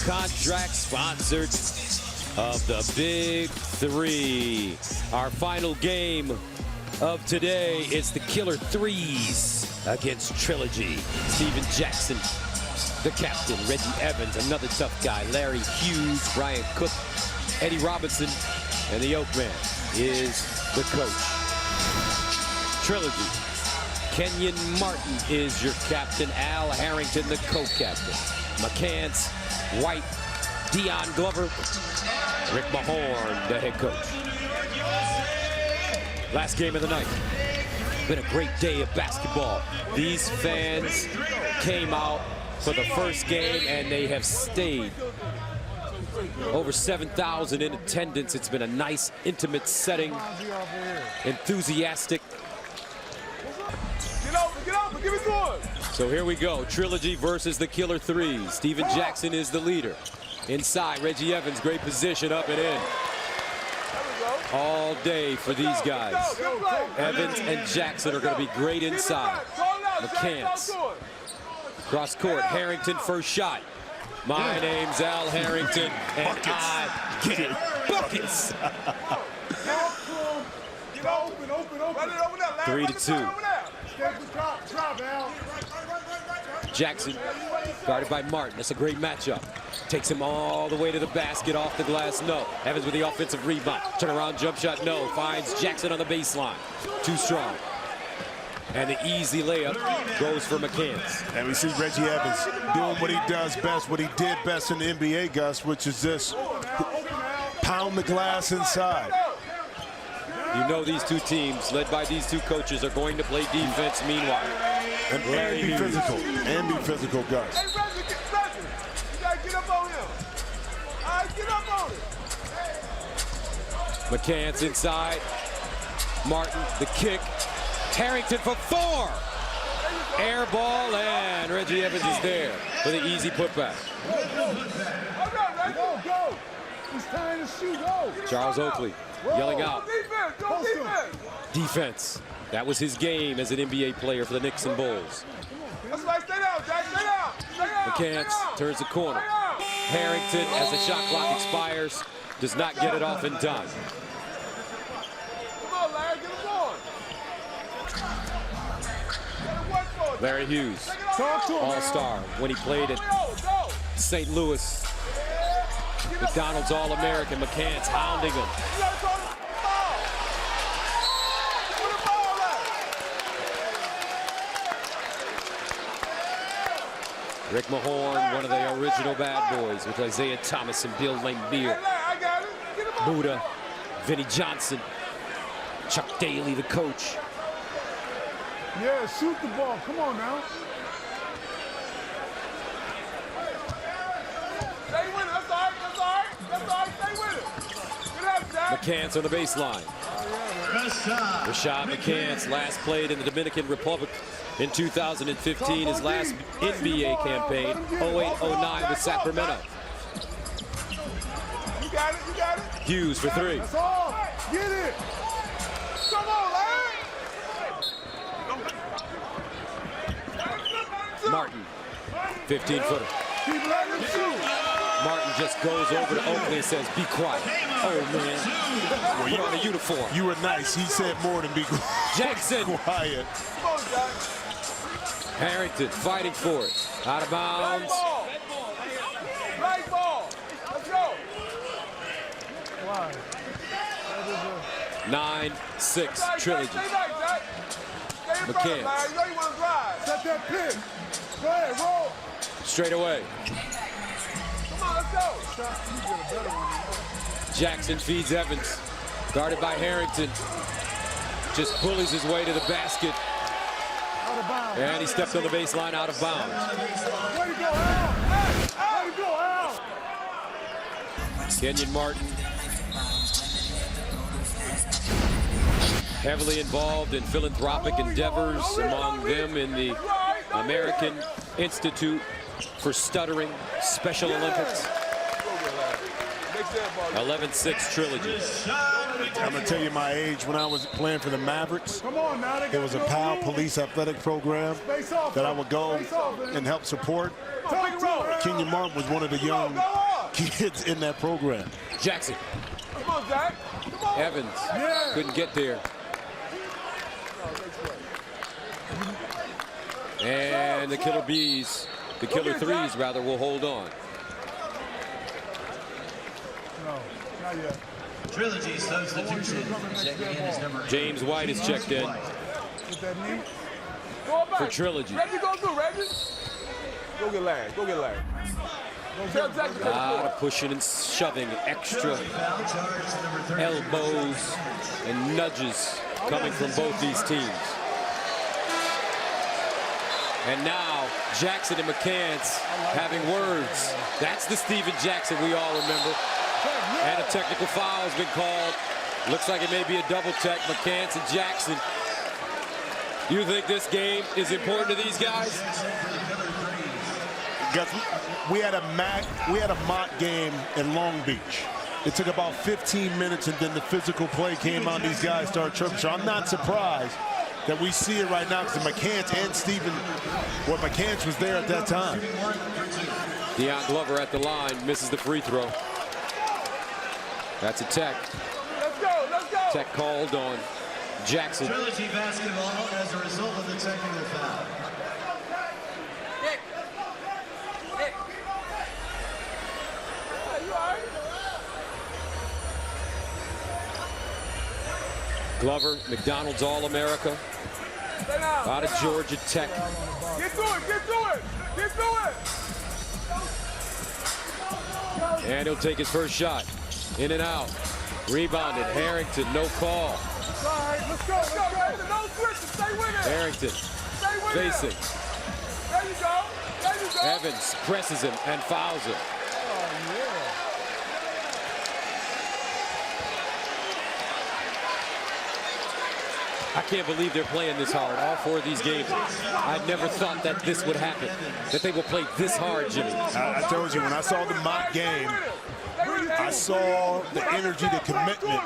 Contract sponsored of the Big Three. Our final game of today is the Killer Threes against Trilogy. Steven Jackson, the captain. Reggie Evans, another tough guy. Larry Hughes, Brian Cook, Eddie Robinson, and the Oakman is the coach. Trilogy. Kenyon Martin is your captain. Al Harrington, the co-captain. McCants, White, Dion Glover, Rick Mahorn, the head coach. Last game of the night. Been a great day of basketball. These fans came out for the first game and they have stayed. Over 7,000 in attendance. It's been a nice, intimate setting. Enthusiastic. Get over, give me one. So here we go, Trilogy versus the Killer Threes. Steven Jackson is the leader. Inside, Reggie Evans, great position, up and in. All day for these guys. Evans and Jackson are going to be great inside. McCants. Cross court, Harrington, first shot. My name's Al Harrington, and I get buckets. 3-2. Jackson, guarded by Martin. That's a great matchup. Takes him all the way to the basket, off the glass, no. Evans with the offensive rebound. Turnaround jump shot, no. Finds Jackson on the baseline. Too strong. And the easy layup goes for McCants. And we see Reggie Evans doing what he does best, what he did best in the NBA, Gus, which is this: pound the glass inside. You know these two teams, led by these two coaches, are going to play defense meanwhile. And be physical. And be physical, Gus. Hey, Reggie, you gotta get up on him. All right, get up on him. McCants inside. Martin, the kick. Harrington for 4. Air ball, and Reggie Evans is there for the easy putback. Go. It's time to shoot, go. Charles Oakley yelling out. Defense. Defense. That was his game as an NBA player for the Knicks and Bulls. That's right, stay down, Jack, stay down. McCants turns the corner. Harrington, as the shot clock expires, does not get it off in time. Come on, Larry, get him going. Larry Hughes, all-star when he played at St. Louis. McDonald's All-American. McCants hounding him. Rick Mahorn, one of the original bad boys, with Isaiah Thomas and Bill Laimbeer. Buddha, Vinnie Johnson, Chuck Daly, the coach. Yeah, shoot the ball. Come on now. Stay with it. That's all right. Stay with it. Get up, Jack. McCants on the baseline. Rashad McCants, last played in the Dominican Republic in 2015, his last NBA campaign, 08-09 with Sacramento. You got it. Hughes for 3. That's all. Get it. Come on, Larry. Martin, 15-footer. Keep letting him shoot. Martin just goes over to Oakley and says, be quiet. Oh, man. Put on a uniform. You were nice. He said more than be Jackson. quiet. Come on, Jack. Harrington fighting for it. Out of bounds. Right ball. Let's go. 9-6 Trilogy. Stay back, Jack. Stay in front, McCants. Larry. You know you want to drive. Set that pick. Go ahead, roll. Straight away. Come on, let's go. You get a better one. Jackson feeds Evans. Guarded by Harrington. Just bullies his way to the basket. Out of bounds. And he stepped on the baseline, out of bounds. Way to go, Al. Hey, way to go, Al. Kenyon Martin, heavily involved in philanthropic endeavors, among them in the American Institute for Stuttering, Special Olympics. 11-6 Trilogy. I'm going to tell you my age. When I was playing for the Mavericks, there was a PAL police athletic program that I would go and help support. Kenyon Martin was one of the young kids in that program. Jackson. Come on, Jack. Come on. Evans couldn't get there. And the Killer Bees, the Killer Threes rather, will hold on. No, not yet. Trilogy substitution. Checking in is number 8. James White is checked in With that knee. for Trilogy. Reggie, go through, Reggie. Go get Larry. Go get Larry. Tell Jack to A lot of pushing and shoving, extra elbows and nudges coming from both these teams. And now Jackson and McCants having words. That's the Steven Jackson we all remember. And a technical foul has been called. Looks like it may be a double tech. McCants and Jackson. You think this game is important to these guys? Gus, we had a mock game in Long Beach. It took about 15 minutes, and then the physical play came on. These guys started chirping. So I'm not surprised that we see it right now, because McCants and Steven, well, McCants was there at that time. Deion Glover at the line, misses the free throw. That's a tech. Let's go, let's go. Tech called on Jackson. Trilogy basketball as a result of the technical foul. Glover, McDonald's All-America, out of Georgia Tech. Get to it, get to it, get to it. And he'll take his first shot. In and out. Rebounded. Harrington, no call. All right, let's go, let's go. No switch, stay with it. Harrington Stay with facing. it. There you go, there you go. Evans presses him and fouls him. Oh, yeah. I can't believe they're playing this hard, all 4 of these games. I never thought that this would happen, that they would play this hard, Jimmy. I told you, when I saw the mock game, I saw the energy, the commitment.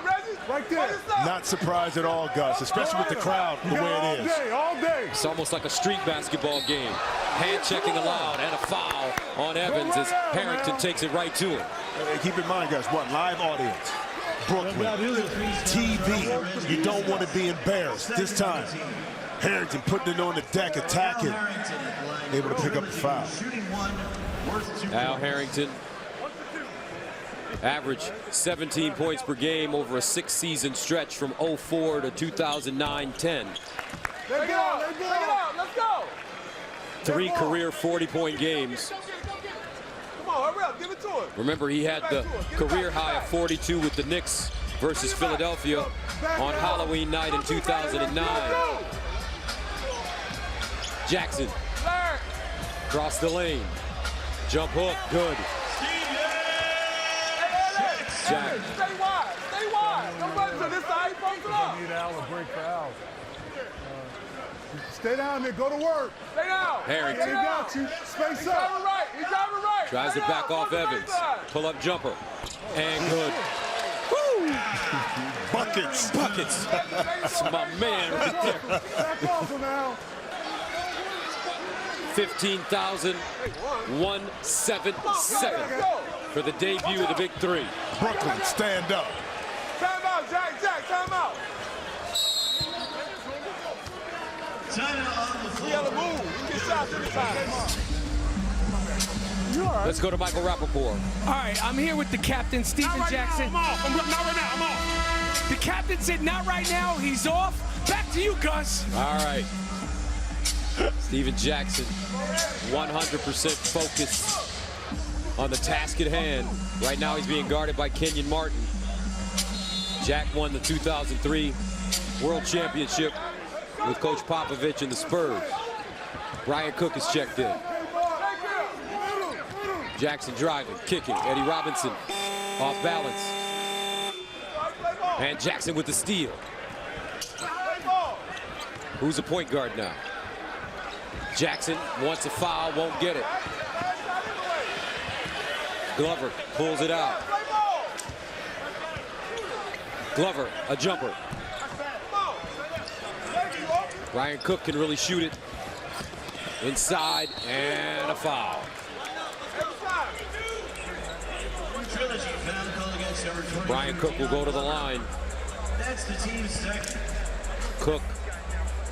Right there. Not surprised at all, Gus, especially with the crowd the way it is. All day. It's almost like a street basketball game. Hand checking allowed and a foul on Evans as Harrington takes it right to him. Keep in mind, guys, what, live audience. Brooklyn, TV, you don't want to be embarrassed. This time, Harrington putting it on the deck, attacking, able to pick up the foul. Al Harrington, average 17 points per game over a 6-season stretch from 04 to 2009-10. Take it out, let's go. 3 career 40-point games. Come on, hurry up, give it to him. Remember, he had the career high of 42 with the Knicks versus Philadelphia on Halloween night in 2009. Jackson, across the lane. Jump hook, good. Jack. Stay wide, Don't run to this side, post it up. Need Al to break for Al. Stay down there, go to work. Stay down. Harrington. He got you. Space He's up. driving right, he's driving right. Tries to back off Evans. Pull-up jumper. And good. Woo! Buckets. Buckets. That's my man right there. Back off him, Al. 15,177 for the debut of the Big Three. Brooklyn, stand up. Time out, Jack, time out. He got to move. He get shots every time. Let's go to Michael Rappaport. All right, I'm here with the captain, Steven Jackson. Not right now, I'm off. The captain said not right now, he's off. Back to you, Gus. All right. Steven Jackson, 100% focused on the task at hand. Right now he's being guarded by Kenyon Martin. Jack won the 2003 World Championship with Coach Popovich and the Spurs. Brian Cook is checked in. Jackson driving, kicking. Eddie Robinson off balance. And Jackson with the steal. Who's the point guard now? Jackson wants a foul, won't get it. Glover pulls it out. Glover, a jumper. Ryan Cook can really shoot it. Inside, and a foul. Trilogy foul called against number 20. Brian Cook will go to the line. That's the team's second. Cook,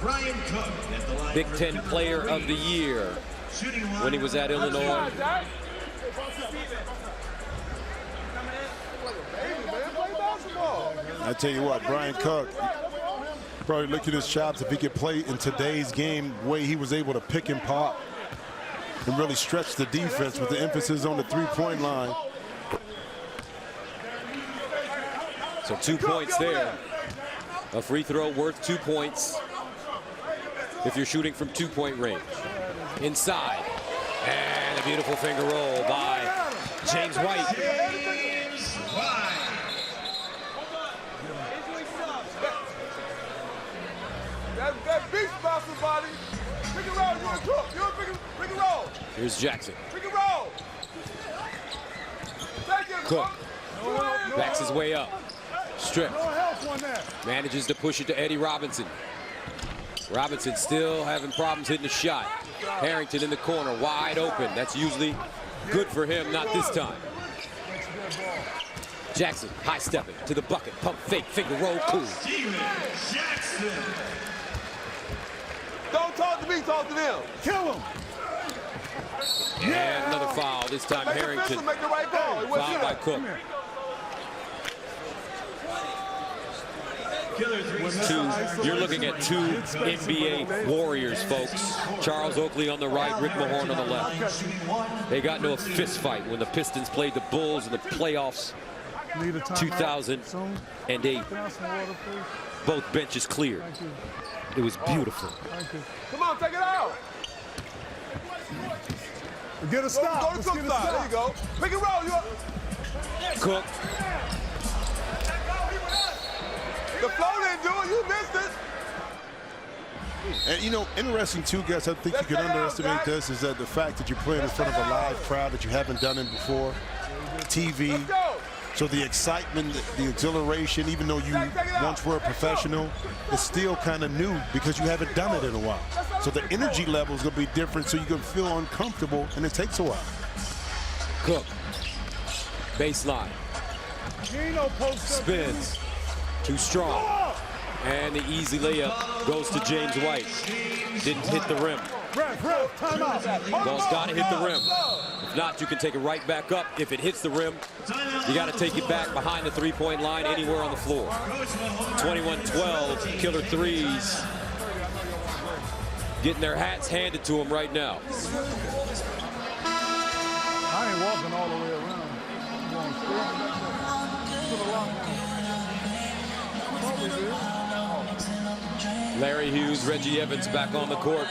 Brian Cook at the line. Big Ten Player of the Year Shooting when he was at Illinois. I tell you what, Brian Cook, probably look at his chops if he could play in today's game, the way he was able to pick and pop and really stretch the defense with the emphasis on the three-point line. So 2 points there. A free throw worth 2 points if you're shooting from 2-point range. Inside, and a beautiful finger roll by James White. That beast about somebody. Pick and roll, you're a cook. You're a pick and roll. Here's Jackson. Pick and roll. Take it, Cook backs his way up. Stripped. No help on that. Manages to push it to Eddie Robinson. Robinson still having problems hitting the shot. Harrington in the corner, wide open. That's usually good for him, not this time. Jackson, high stepping to the bucket. Pump fake, finger roll, cool. Steven Jackson. Don't talk to me, talk to them. Kill him. And another foul, this time Make Harrington. the make the right call. Fouled by Cook. Killer three. You're looking at two NBA warriors, folks. Charles Oakley on the right, Rick Mahorn on the left. They got into a fist fight when the Pistons played the Bulls in the playoffs 2008. Both benches cleared. It was beautiful. Come on, take it out. Get a stop. Go Let's to get Cook a side. There stop. you go. Pick and roll. Cook, The flow didn't do it. You missed it. And, you know, interesting, too, guys, I think you can underestimate this, is that the fact that you're playing in front of a live crowd that you haven't done it before, TV. Let's go. So the excitement, the exhilaration, even though you once were a professional, is still kind of new because you haven't done it in a while. So the energy level is going to be different, so you're going to feel uncomfortable, and it takes a while. Cook, baseline, spins, too strong. And the easy layup goes to James White. Didn't hit the rim. Ref, time out. Ball's got to hit the rim. If not, you can take it right back up. If it hits the rim, you got to take it back behind the three-point line anywhere on the floor. 21-12, killer threes. Getting their hats handed to them right now. I ain't walking all the way around. I'm going straight to the locker. Larry Hughes, Reggie Evans back on the court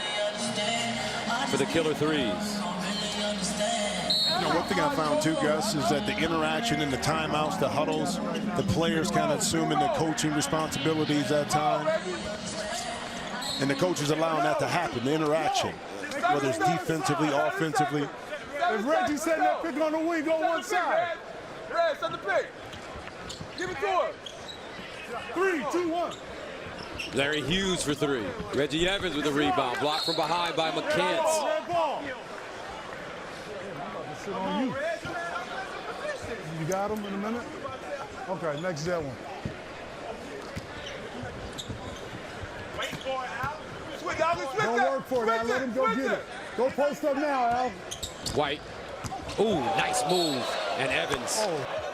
for the killer threes. You know, one thing I found too, Gus, is that the interaction in the timeouts, the huddles, the players kind of assuming the coaching responsibilities at time. And the coach is allowing that to happen, the interaction, whether it's defensively, offensively. If Reggie setting that pick on the wing, go one side. Red, set the pick. Give it to him. 3, 2, 1. Larry Hughes for three. Reggie Evans with a rebound. Blocked from behind by McCants. Red ball. Sit on you. You got him in a minute? Okay, next that one. Switch, Al. Switch Don't work for it, Al. Let him go get it. Go post up now, Al. White. Ooh, nice move. And Evans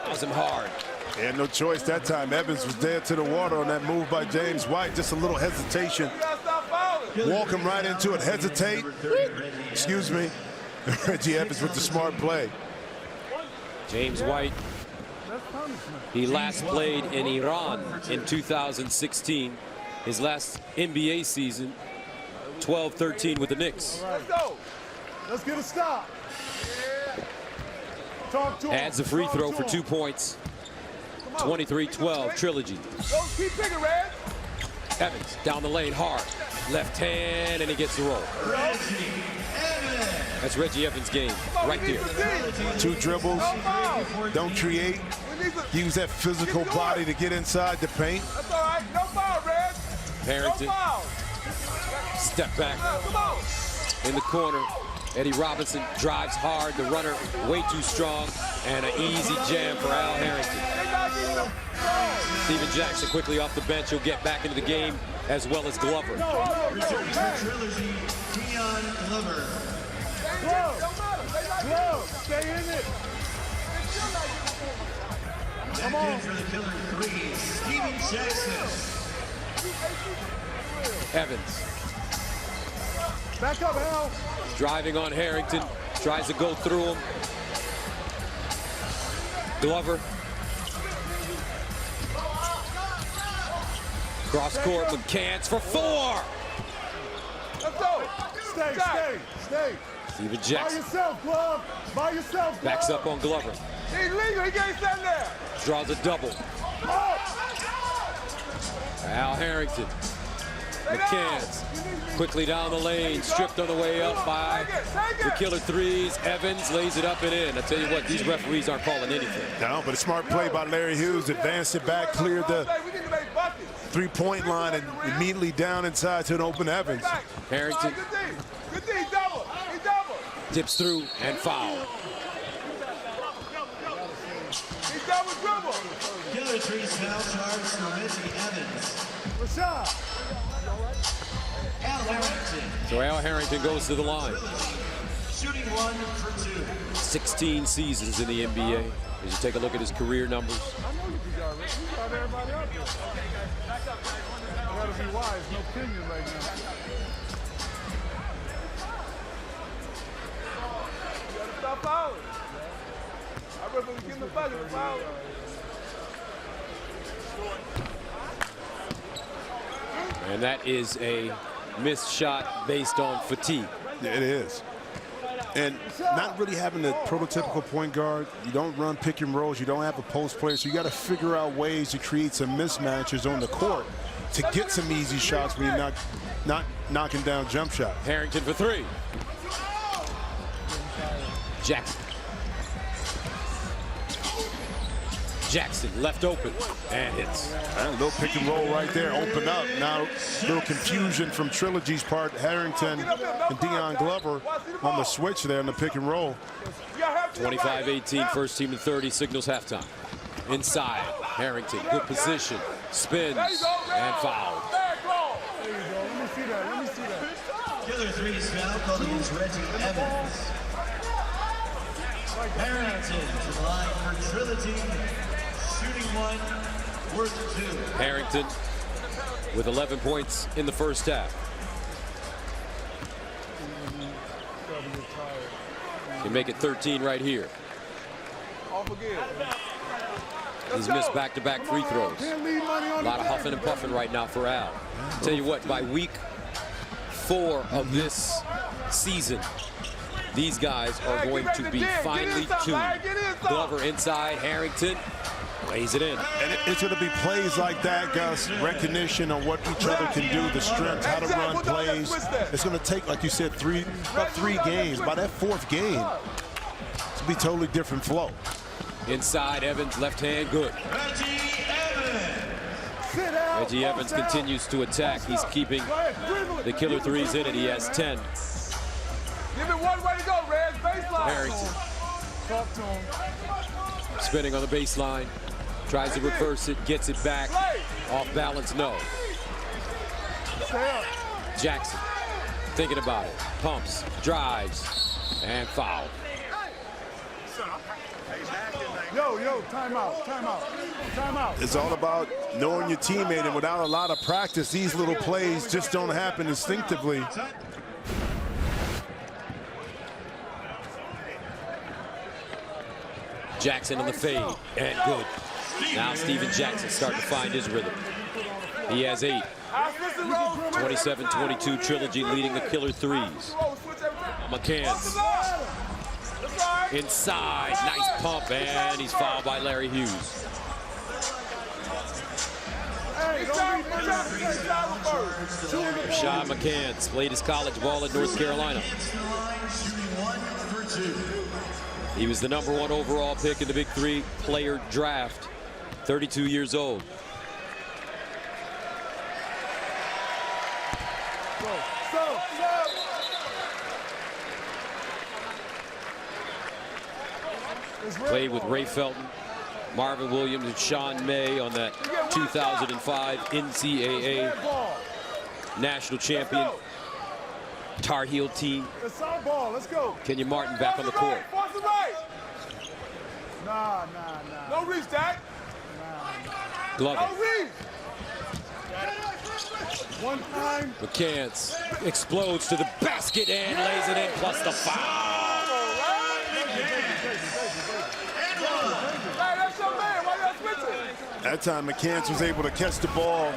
was him hard. He had no choice that time. Evans was dead to the water on that move by James White. Just a little hesitation. You gotta stop fouling. Walk him right into it. Hesitate. Excuse me. Reggie Evans with the smart play. James White, he last played in Iran in 2016. His last NBA season, 12-13 with the Knicks. Let's go. Let's get a stop. Talk to him. Adds a free Talk throw to for him. 2 points. 23-12, Trilogy. Go keep picking, Red. Evans down the lane hard. Left hand, and he gets the roll. That's Reggie Evans' game right there. 2 dribbles. Don't create. use that physical body to get inside the paint. That's all right. No foul, Red. Harrington. No foul. Step back Come on. in the corner. Eddie Robinson drives hard. The runner way too strong. And an easy jam for Al Harrington. Steven Jackson quickly off the bench. He'll get back into the game as well as Glover. Returning for Trilogy, Dion Glover. Stay in it. Come on. For the Killer 3, Steven Jackson. Evans Back up, Al. driving on Harrington. Tries to go through him. Glover. Cross court, McCants for 4. Let's go. Stay. Steven By Jackson yourself, Glove. By yourself, Glove. backs up on Glover. He's legal. He can't stand there. Draws a double. Al Harrington. McCants quickly down the lane, stripped on the way up by the Killer 3s. Evans lays it up and in. I tell you what, these referees aren't calling anything. No, but a smart play by Larry Hughes. Advanced it back, cleared the three-point line, and immediately down inside to an open Evans. Harrington Good D, double. He double. tips through and foul. He double dribble. Killer 3's foul charge for Reggie Evans. Rashad. Al Harrington. So Al Harrington goes to the line. Shooting 1 for 2. 16 seasons in the NBA. As you take a look at his career numbers. I know you can guard, Rick. You got everybody out there. You gotta be wise. No opinion right now. You gotta stop fouling. I remember we getting the bucket foul. And that is a missed shot based on fatigue. It is. And not really having the prototypical point guard, you don't run pick and rolls, you don't have a post player, so you got to figure out ways to create some mismatches on the court to get some easy shots when you're not knocking down jump shots. Harrington for 3. Jackson. Jackson left open and hits. And a little pick and roll right there, open up. Now, a little confusion from Trilogy's part. Harrington and Dion Glover on the switch there in the pick and roll. 25-18, first team to 30, signals halftime. Inside, Harrington, good position, spins, and fouled. There you go. Let me see that. Killer 3's foul called against Reggie Evans. Harrington to the line for Trilogy. Shooting 1 worth 2. Harrington with 11 points in the first half. Can make it 13 right here. Off again. He's missed back-to-back free throws. A lot of huffing and puffing right now for Al. Tell you what, by week 4 of this season, these guys are going to be finely tuned. Glover inside, Harrington lays it in. And it's going to be plays like that, Gus, recognition on what each other can do, the strengths, how to run plays. It's going to take, like you said, about 3 games. By that 4th game, it's going to be totally different flow. Inside, Evans, left hand, good. Reggie Evans continues to attack. He's keeping the Killer 3s in it. He has 10. Give it one way to go, Red. Baseline. Harrington. Spinning on the baseline. Tries to reverse it, gets it back. Off balance, no. Jackson, thinking about it. Pumps, drives, and foul. Yo, timeout. It's all about knowing your teammate, and without a lot of practice, these little plays just don't happen instinctively. Jackson on the fade, and good. Now Steven Jackson starting to find his rhythm. He has 8. 27-22, Trilogy leading the Killer 3s. McCants. Inside, nice pump, and he's fouled by Larry Hughes. Rashad McCants played his college ball at North Carolina. He was the #1 overall pick in the Big Three player draft. 32 years old. Played with Ray Felton, Marvin Williams, and Sean May on that 2005 NCAA national champion Tar Heel team. Let's go. Kenya Martin back on the court. Nah. No reach, Dak. Glove No it. reach. One time. McCants explodes to the basket and lays it in, plus the foul. Hey, that's your man. Why y'all switching? That time McCants was able to catch the ball.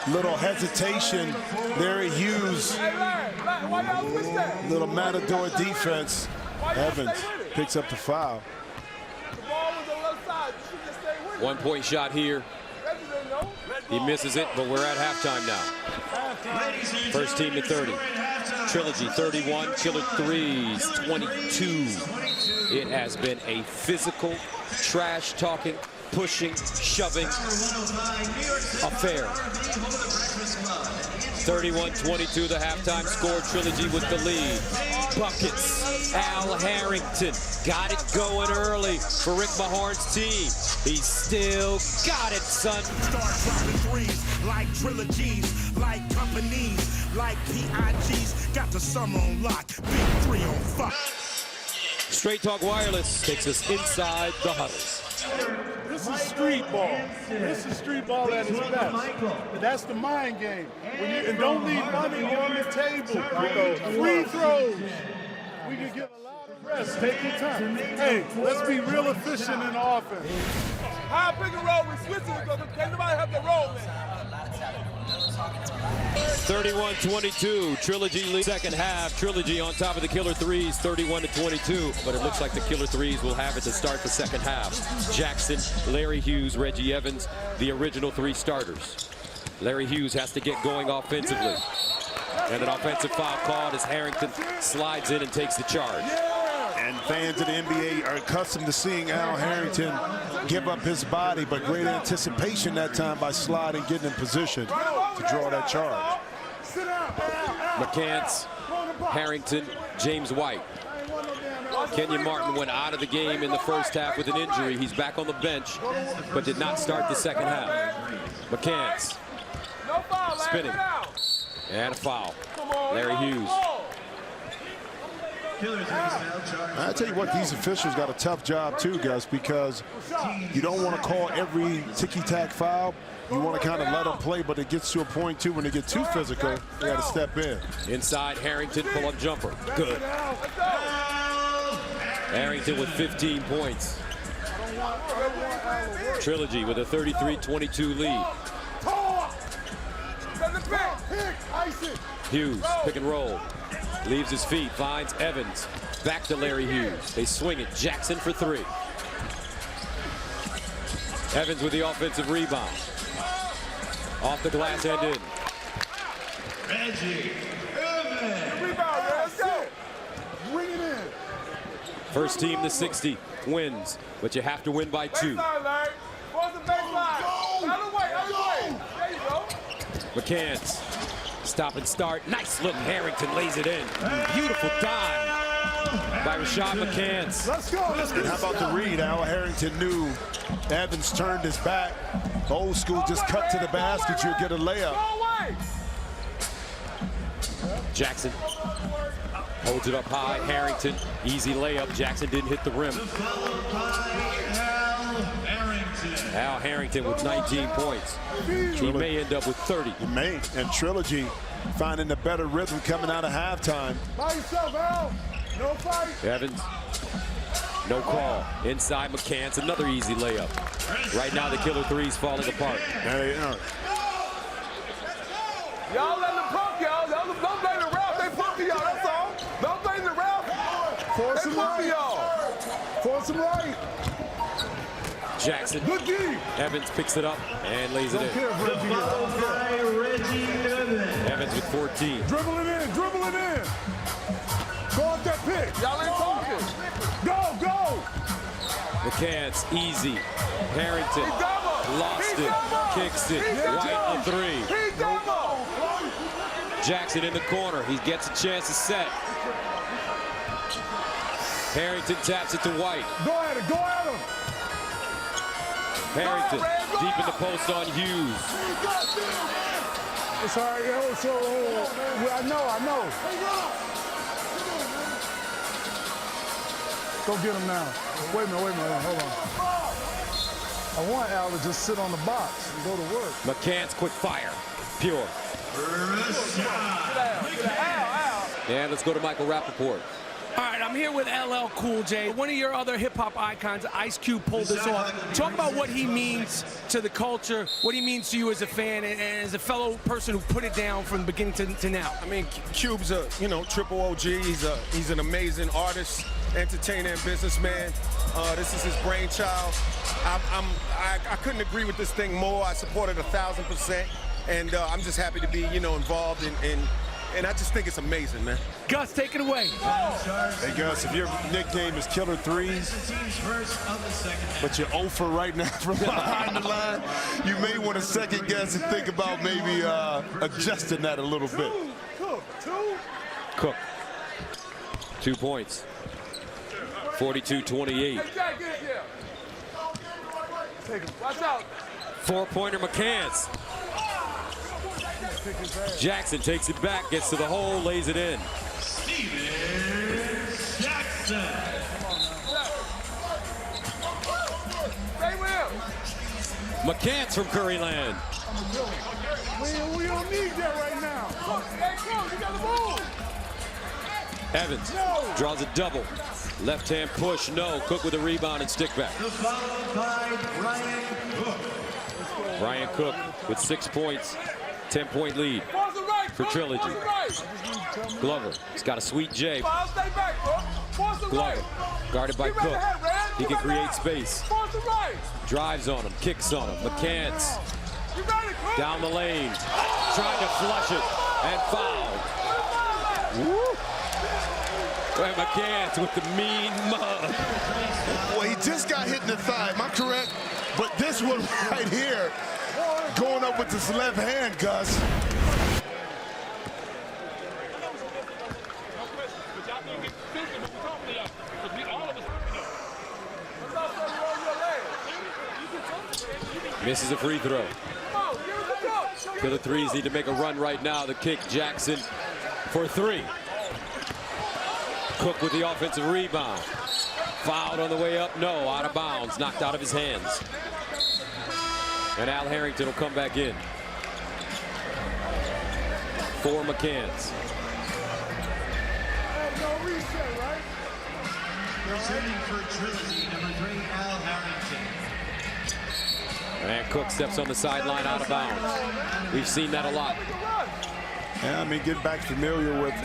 Little hesitation. Larry Hughes, Hey, Larry, why y'all switch that? little matador defense. Evans picks up the foul. The ball was on the left side. You should just stay with it. 1-point shot here. Reggie didn't know. He misses it, but we're at halftime now. First team to 30. Trilogy 31, Killer Threes 22. It has been a physical, trash-talking, pushing, shoving affair. 31-22, the halftime score. Trilogy with the lead. Buckets. Al Harrington got it going early for Rick Mahorn's team. He's still got it, son. Start dropping threes like trilogies, like companies, like PIGs. Got the summer on lock. Big 3 on 5. Straight Talk Wireless takes us inside the huddle. This is street ball. This is street ball at its best. That's the mind game. And don't leave money on the table. Free throws. We can get a lot of rest. Take your time. Hey, let's be real efficient in offense. High pick and roll. We switching because can't nobody have the roll, man. 31-22, Trilogy lead second half. Trilogy on top of the Killer Threes, 31-22. But it looks like the Killer Threes will have it to start the second half. Jackson, Larry Hughes, Reggie Evans, the original 3 starters. Larry Hughes has to get going offensively. And an offensive foul called as Harrington slides in and takes the charge. And fans of the NBA are accustomed to seeing Al Harrington give up his body, but great anticipation that time by sliding, getting in position to draw that charge. McCants, Harrington, James White. Kenya Martin went out of the game in the first half with an injury. He's back on the bench, but did not start the second half. McCants spinning, and a foul. Larry Hughes. I tell you what, these officials got a tough job too, guys, because you don't want to call every ticky-tack foul. You want to kind of let them play, but it gets to a point too when they get too physical, they got to step in. Inside, Harrington, pull-up jumper. Good. Harrington with 15 points. Trilogy with a 33-22 lead. Hughes, pick and roll. Leaves his feet, finds Evans. Back to Larry Hughes. They swing it. Jackson for 3. Evans with the offensive rebound. Off the glass and in. Reggie Evans. Rebound, let's go. Bring it in. First team to 60 wins, but you have to win by 2. Baseline, Larry. Where's the baseline? Out of the way, out of the way. There you go. McCants, stop and start. Nice look. Harrington lays it in. Beautiful dive by Rashad McCants. Let's go. And how about the read? Al Harrington knew Evans turned his back. Old school, just cut to the basket, you'll get a layup. Jackson holds it up high. Harrington, easy layup. Jackson didn't hit the rim. Followed by Al Harrington with 19 points. He may end up with 30. He may. And Trilogy finding the better rhythm coming out of halftime. By yourself, Al. No fight. Evans, no call. Inside McCants, another easy layup. Right now the Killer Three's falling apart. They are. Y'all let them pump y'all. Y'all don't blame the ref. They pump y'all. That's all. Don't blame the ref. Force They him pump right. y'all. Force him right. Jackson, Good D. Evans picks it up and lays it Don't in. care if Reggie gets followed by Reggie Evans. Evans with 14. Dribble it in. Dribble it in. Go off that pick. Y'all ain't talking. Go. McCants, easy. Harrington, lost it, kicks it. White the three. Jackson in the corner. He gets a chance to set. Harrington taps it to White. Go at it, go at him. Harrington deep in the post on Hughes. It's all right, I know. Go get him now. Wait a minute, hold on. I want Al to just sit on the box and go to work. McCants, quick fire, pure. And let's go to Michael Rappaport. All right, I'm here with LL Cool J, one of your other hip-hop icons. Ice Cube pulled this off. Talk about what he means to the culture, what he means to you as a fan and as a fellow person who put it down from the beginning to now. I mean, Cube's a, triple OG. He's an amazing artist, entertainer, and businessman. This is his brainchild. I couldn't agree with this thing more. I support it 1,000%, and I'm just happy to be, involved and I just think it's amazing, man. Gus, take it away. Hey, Gus, if your nickname is Killer Threes, but you're 0 for right now from behind the line, you may want to second guess and think about maybe adjusting that a little bit. Cook, 2 points. 42-28. Watch out. 4-pointer McCants. Jackson takes it back, gets to the hole, lays it in. Jackson. Stay with him. McCants from Curryland. We don't need that right now. Hey, come, you gotta move. Evans draws a double. Left hand push, no. Cook with a rebound and stick back. Followed by Ryan Cook. Ryan Cook with 6 points, 10-point lead for Trilogy. Glover, he's got a sweet J. Glover, guarded by Cook. He can create space. Drives on him, kicks on him. McCants down the lane, trying to flush it and fouled. And McCants with the mean mug. Well, he just got hit in the thigh. Am I correct? But this one right here, going up with this left hand, Gus. Misses a free throw. Killer Threes need to make a run right now. The kick, Jackson for 3. Cook with the offensive rebound. Fouled on the way up, no, out of bounds, knocked out of his hands. And Al Harrington will come back in. For McCants. Returning for Trilogy, number 3, Al Harrington. And Cook steps on the sideline out of bounds. We've seen that a lot. Yeah, I mean, getting back familiar with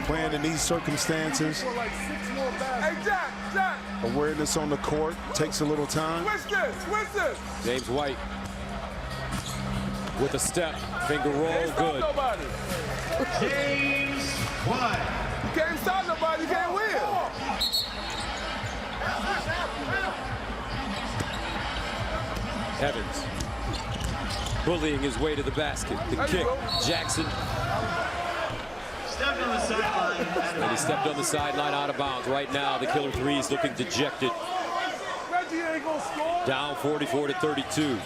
playing in these circumstances. Awareness on the court takes a little time. James White with a step, finger roll, good. James White. You can't stop nobody, you can't win. Evans bullying his way to the basket. The kick, Jackson. Stepped on the sideline. And he stepped on the sideline out of bounds. Right now, the Killer Threes looking dejected. Down 44-32.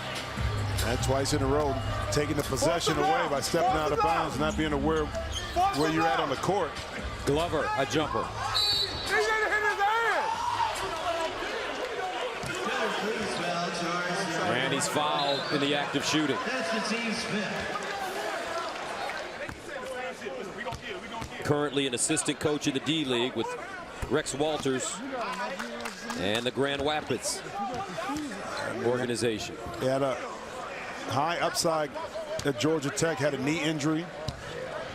And twice in a row, taking the possession away by stepping out of bounds, not being aware where you're at on the court. Glover, a jumper. And he's fouled in the act of shooting. That's the team's fifth. Currently an assistant coach in the D-League with Rex Walters and the Grand Rapids organization. He had a high upside at Georgia Tech, had a knee injury.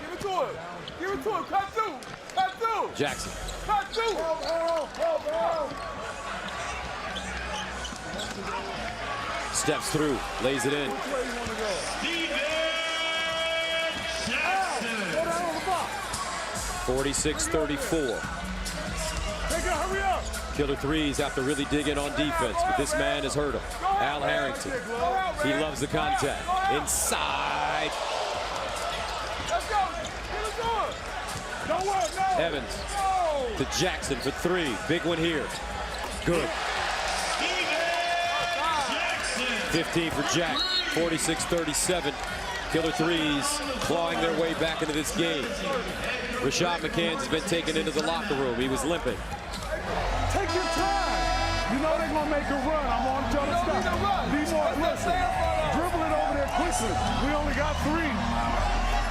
Give it to him. Give it to him. Cut through. Cut through. Jackson. Cut through. Steps through, lays it in. Jackson. 46-34. Hurry up. Killer threes have to really dig in on defense, but this man has hurt him. Al Harrington. He loves the contact. Inside. Evans to Jackson for three. Big one here. Good. 15 for Jack. 46-37. Killer threes clawing their way back into this game. Rashad McCants has been taken into the locker room. He was limping. Take your time. You know they're going to make a run. I'm on to the stuff. Be more aggressive. Dribble it over there quickly. We only got three.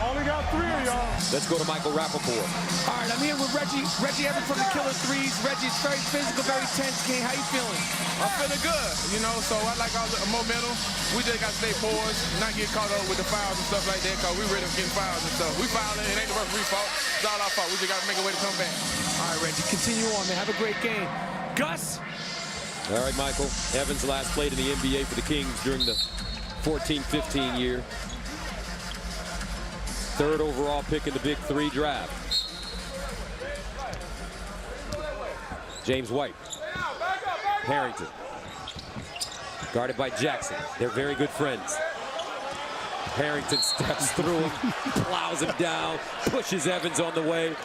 Only got three of y'all. Let's go to Michael Rappaport. All right, I'm here with Reggie Evans from the Killer Threes. Reggie, it's very physical, very tense game. How you feeling? I'm feeling good, you know, so I like our momentum. We just got to stay poised, not get caught up with the fouls and stuff like that, because we ready to get fouls and stuff. We fouling, it ain't the referee's fault. It's all our fault. We just got to make a way to come back. All right, Reggie, continue on, man. Have a great game. Gus? All right, Michael. Evans last played in the NBA for the Kings during the 14-15 year. Third overall pick in the Big Three draft. James White. Harrington. Guarded by Jackson. They're very good friends. Harrington steps through him, plows him down, pushes Evans on the way.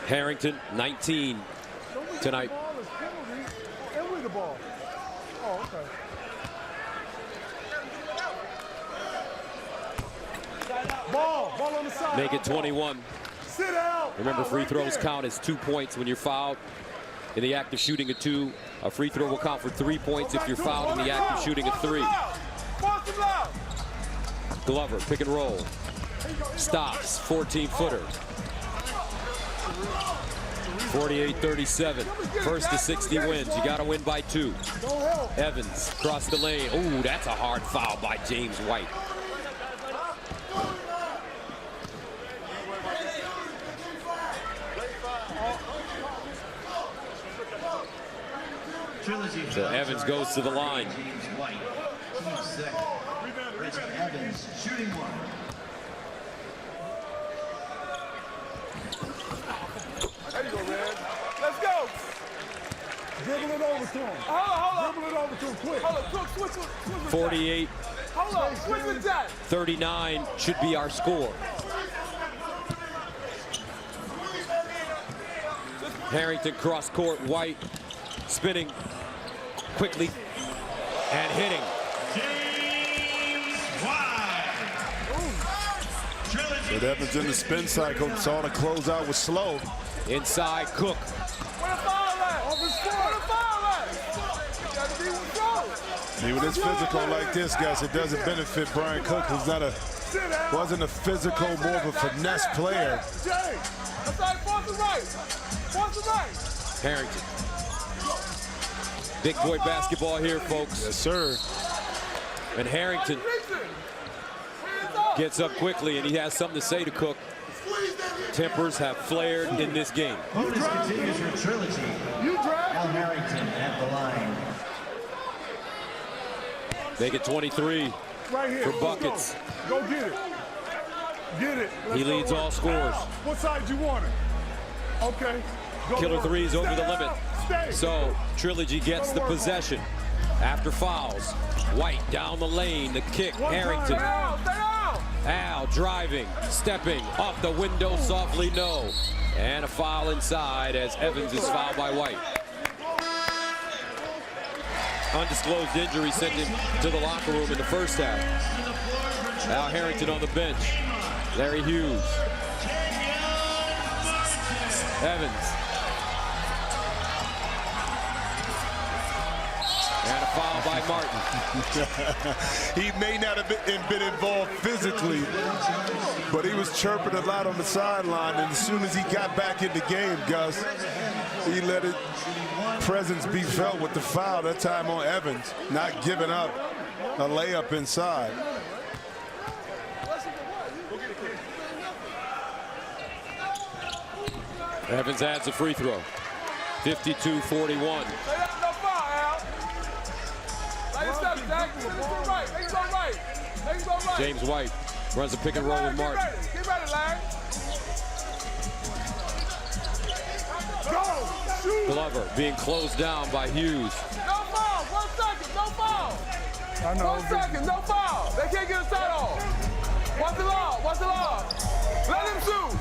Harrington, 19 tonight. And with the ball. Oh, okay. Ball on the side. Make it 21. Sit down. Remember, free throws count as 2 points when you're fouled. In the act of shooting a 2, a free throw will count for 3 points if you're fouled in the act of shooting a 3. Glover, pick and roll. Stops, 14-footer. 48-37. First to 60 wins. You got to win by 2. Evans across the lane. Ooh, that's a hard foul by James White. So Evans goes to the line. Evans shooting one. There you go, man. Let's go. Dribble it over to him. Hold on. Dribble it over to him quick. Hold on, switch with 48. Hold on, switch with Jack. 39 should be our score. Harrington cross court, White spinning quickly and hitting. James White. But Evans in the spin cycle, saw the closeout was slow. Inside, Cook. Where the foul at? Off his foot. Where the foul at? Got to be with go. See, when it's physical like this, guys, it doesn't benefit Brian Cook, who's wasn't a physical, more of a finesse player. Jay, that's right, force it right. Force it right. Harrington. Big boy basketball here, folks. Yes, sir. And Harrington gets up quickly, and he has something to say to Cook. Tempers have flared in this game. Bonus continues for Trilogy. Al Harrington at the line. Make it 23 Right here. for buckets. Go get it. Get it. He leads all scorers. What side you want it? Okay. Go Killer work. threes over the Stay limit. out. Stay. So Trilogy gets the possession after fouls. White down the lane, the kick, Harrington. Stay down. Al driving, stepping, off the window softly, no. And a foul inside as Evans is fouled by White. Undisclosed injury sent him to the locker room in the first half. Al Harrington on the bench. Larry Hughes. Evans. And a foul by Martin. He may not have been involved physically, but he was chirping a lot on the sideline, and as soon as he got back in the game, Gus, he let his presence be felt with the foul, that time on Evans, not giving up a layup inside. Evans adds a free throw. 52-41. James White runs a pick and roll with Martin. Get ready, Larry. Glover being closed down by Hughes. No foul. 1 second. No foul. I know. 1 second. No foul. They can't get a shot off. What's the law? What's the law? Let him shoot.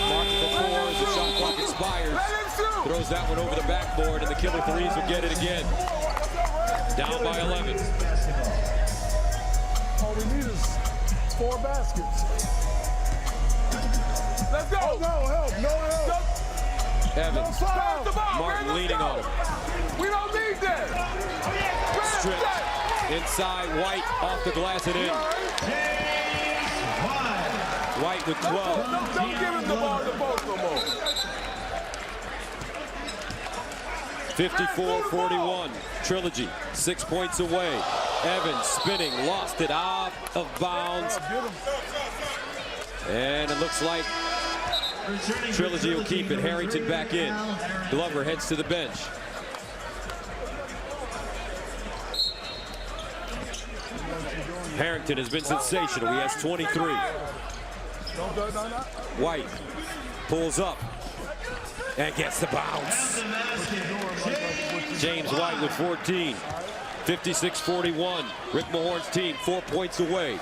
Marking for four as the shot clock expires. Let him shoot. Throws that one over the backboard, and the Killer Threes will get it again. Down by 11. All we need is 4 baskets. Let's go. Oh, no help. No help. Evans. Pass the ball. Martin man, leaning go. on him. We don't need that. Stripped. Inside, White off the glass and in. White with 12. Don't give him the ball to both no more. 54-41. Trilogy 6 points away. Evans spinning, lost it out of bounds. And it looks like Trilogy will keep it. Harrington back in. Glover heads to the bench. Harrington has been sensational. He has 23. White pulls up and gets the bounce. James White with 14. 56-41. Rick Mahorn's team 4 points away.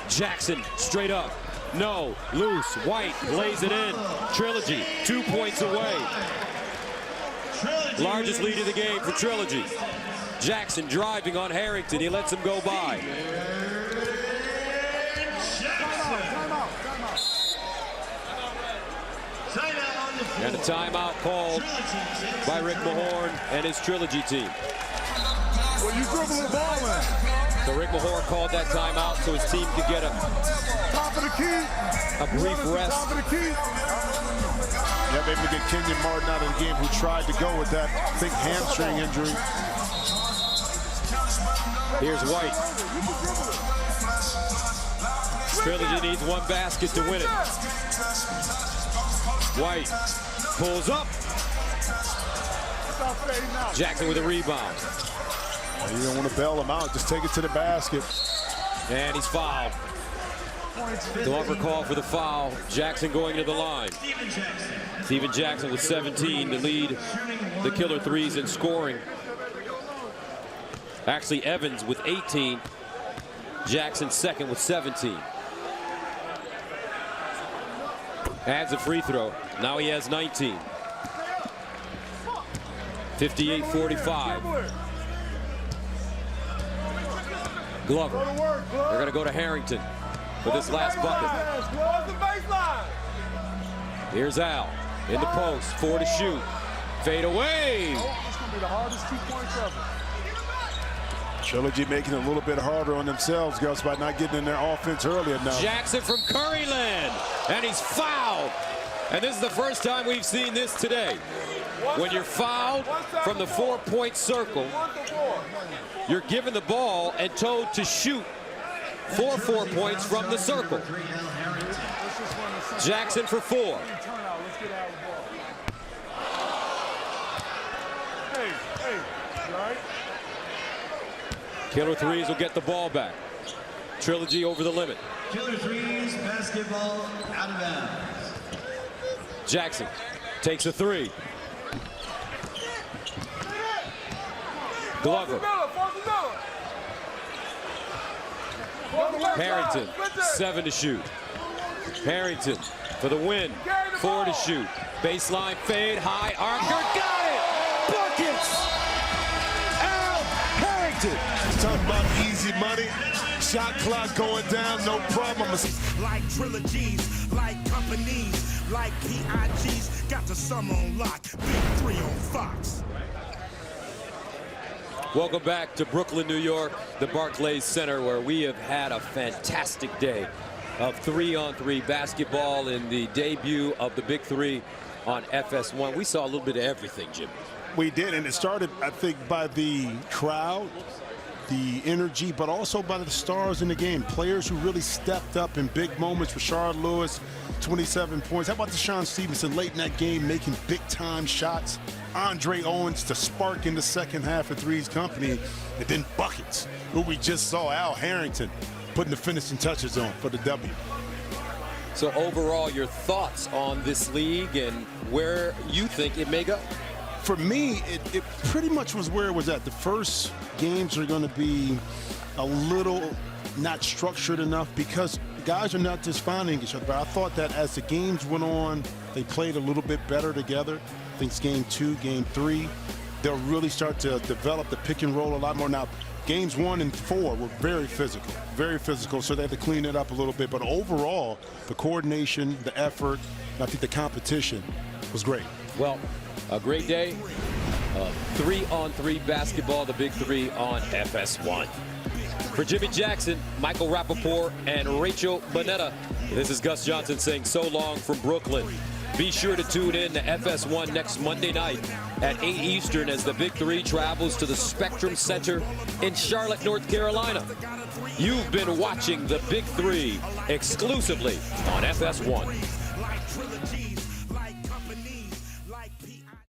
Jackson straight up. No, loose. White lays it in. Trilogy 2 points away. Largest lead of the game for Trilogy. Jackson driving on Harrington. He lets him go by. And a timeout called by Rick Mahorn and his Trilogy team. Well, you dribble the ball in. So Rick Mahorn called that timeout so his team could get Top of the key. a brief rest. Top of the key. Yeah, maybe we get Kenyon Martin out of the game, who tried to go with that big hamstring injury. Here's White. Trilogy needs 1 basket to win it. White pulls up. Jackson with a rebound. You don't want to bail him out. Just take it to the basket. And he's fouled. Glover called for the foul. Jackson going to the line. Steven Jackson with 17 to lead the Killer Threes in scoring. Actually, Evans with 18. Jackson second with 17. Adds a free throw. Now he has 19. 58-45. Glover. They're going to go to Harrington for this last bucket. Here's Al in the post. 4 to shoot. Fade away. It's going to be the hardest 2 points ever. Trilogy making it a little bit harder on themselves, girls, by not getting in their offense early enough. Jackson from Curryland, and he's fouled. And this is the first time we've seen this today. When you're fouled from the 4-point circle, you're given the ball and told to shoot for 4 points from the circle. Jackson for 4. Killer Threes will get the ball back. Trilogy over the limit. Killer Threes, basketball out of bounds. Jackson takes a 3. Glover. Harrington, 7 to shoot. Harrington for the win, 4 to shoot. Baseline fade, high archer, got it! Buckets! Al Harrington. Talking about easy money. Shot clock going down, no problem. Like trilogies, like companies, like PIGs, got the summer on lock. Big 3 on Fox. Welcome back to Brooklyn, New York, the Barclays Center, where we have had a fantastic day of 3-on-3 basketball in the debut of the Big 3 on FS1. We saw a little bit of everything, Jimmy. We did, and it started, I think, by the crowd, the energy, but also by the stars in the game. Players who really stepped up in big moments. Rashard Lewis, 27 points. How about Deshaun Stevenson late in that game making big-time shots? Andre Owens to spark in the second half of Three's company, and then buckets, who we just saw. Al Harrington putting the finishing touches on for the W. So overall, your thoughts on this league and where you think it may go? For me, it pretty much was where it was at. The first games are going to be a little not structured enough because guys are not just finding each other. But I thought that as the games went on, they played a little bit better together. I think it's game 2, game 3. They'll really start to develop the pick and roll a lot more. Now, games 1 and 4 were very physical, so they had to clean it up a little bit. But overall, the coordination, the effort, and I think the competition was great. Well, a great day. 3-on-3 basketball, the Big 3 on FS1. For Jimmy Jackson, Michael Rappaport, and Rachel Bonetta, this is Gus Johnson saying so long from Brooklyn. Be sure to tune in to FS1 next Monday night at 8 Eastern as the Big 3 travels to the Spectrum Center in Charlotte, North Carolina. You've been watching the Big 3 exclusively on FS1.